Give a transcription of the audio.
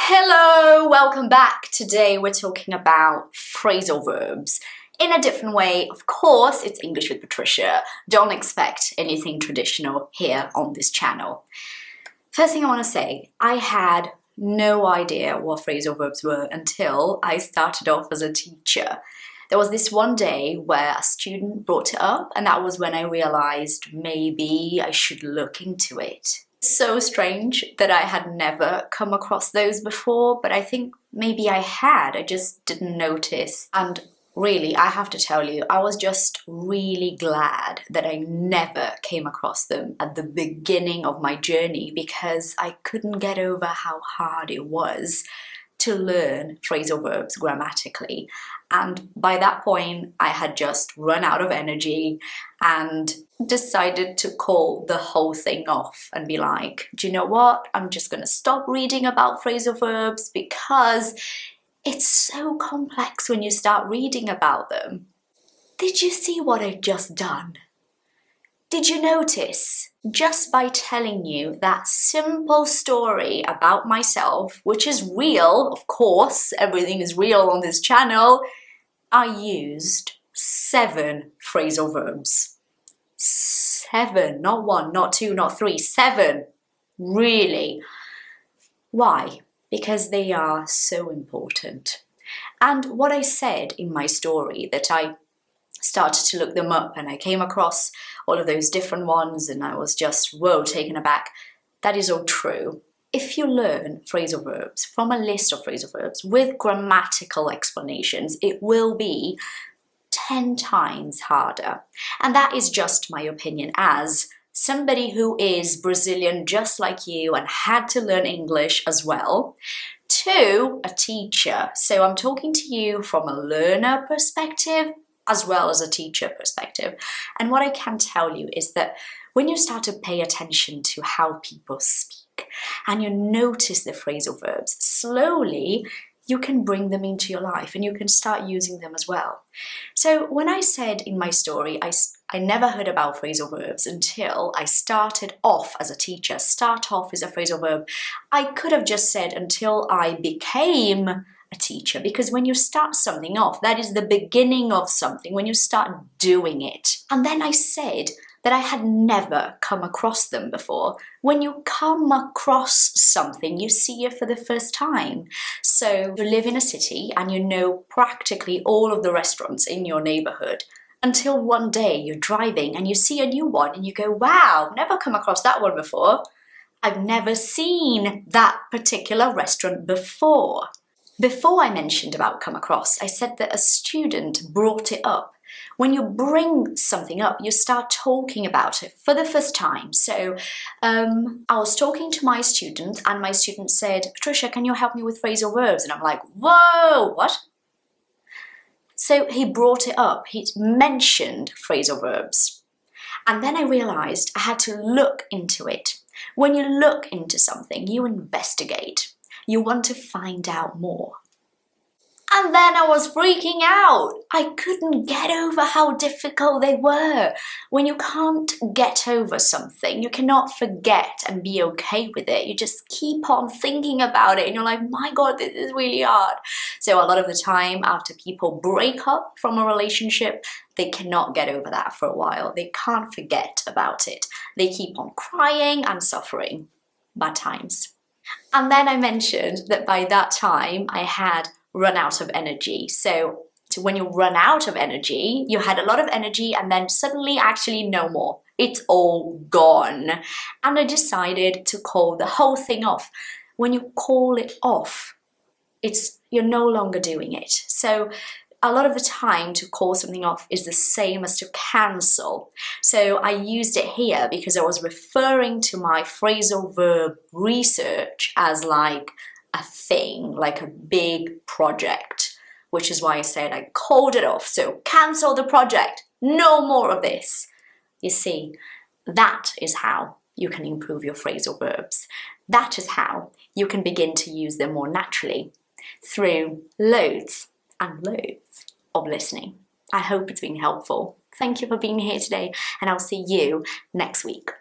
Hello, welcome back. Today we're talking about phrasal verbs in a different way. Of course, it's English with Patricia. Don't expect anything traditional here on this channel. First thing I want to say, I had no idea what phrasal verbs were until I started off as a teacher. There was this one day where a student brought it up, and that was when I realized maybe I should look into it. So strange that I had never come across those before, but I think maybe I had, I just didn't notice. And really, I have to tell you, I was just really glad that I never came across them at the beginning of my journey, because I couldn't get over how hard it was to learn phrasal verbs grammatically. And by that point, I had just run out of energy and decided to call the whole thing off and be like, do you know what? I'm just going to stop reading about phrasal verbs because it's so complex when you start reading about them. Did you see what I'd just done? Did you notice? Just by telling you that simple story about myself, which is real, of course, everything is real on this channel, I used 7 phrasal verbs. 7, not 1, not 2, not 3, 7. Really. Why? Because they are so important. And what I said in my story, that I started to look them up and I came across all of those different ones and I was just, whoa, taken aback. That is all true. If you learn phrasal verbs from a list of phrasal verbs with grammatical explanations, it will be 10 times harder. And that is just my opinion as somebody who is Brazilian just like you and had to learn English as well, to a teacher. So I'm talking to you from a learner perspective as well as a teacher perspective. And what I can tell you is that when you start to pay attention to how people speak and you notice the phrasal verbs, slowly you can bring them into your life and you can start using them as well. So when I said in my story, I never heard about phrasal verbs until I started off as a teacher. Start off is a phrasal verb. I could have just said until I became a teacher, because when you start something off, that is the beginning of something, when you start doing it. And then I said that I had never come across them before. When you come across something, you see it for the first time. So you live in a city and you know practically all of the restaurants in your neighborhood, until one day you're driving and you see a new one and you go, wow, never come across that one before. I've never seen that particular restaurant before. Before I mentioned about come across, I said that a student brought it up. When you bring something up, you start talking about it for the first time. So I was talking to my student and my student said, Patricia, can you help me with phrasal verbs? And I'm like, whoa, what? So he brought it up. He mentioned phrasal verbs. And then I realized I had to look into it. When you look into something, you investigate. You want to find out more. And then I was freaking out. I couldn't get over how difficult they were. When you can't get over something, you cannot forget and be okay with it. You just keep on thinking about it and you're like, my God, this is really hard. So a lot of the time after people break up from a relationship, they cannot get over that for a while. They can't forget about it. They keep on crying and suffering. Bad times. And then I mentioned that by that time I had run out of energy. So when you run out of energy, you had a lot of energy and then suddenly actually no more. It's all gone. And I decided to call the whole thing off. When you call it off, you're no longer doing it. So a lot of the time to call something off is the same as to cancel. So I used it here because I was referring to my phrasal verb research as like a thing, like a big project, which is why I said I called it off. So cancel the project, no more of this. You see, that is how you can improve your phrasal verbs. That is how you can begin to use them more naturally through loads and loads of listening. I hope it's been helpful. Thank you for being here today, and I'll see you next week.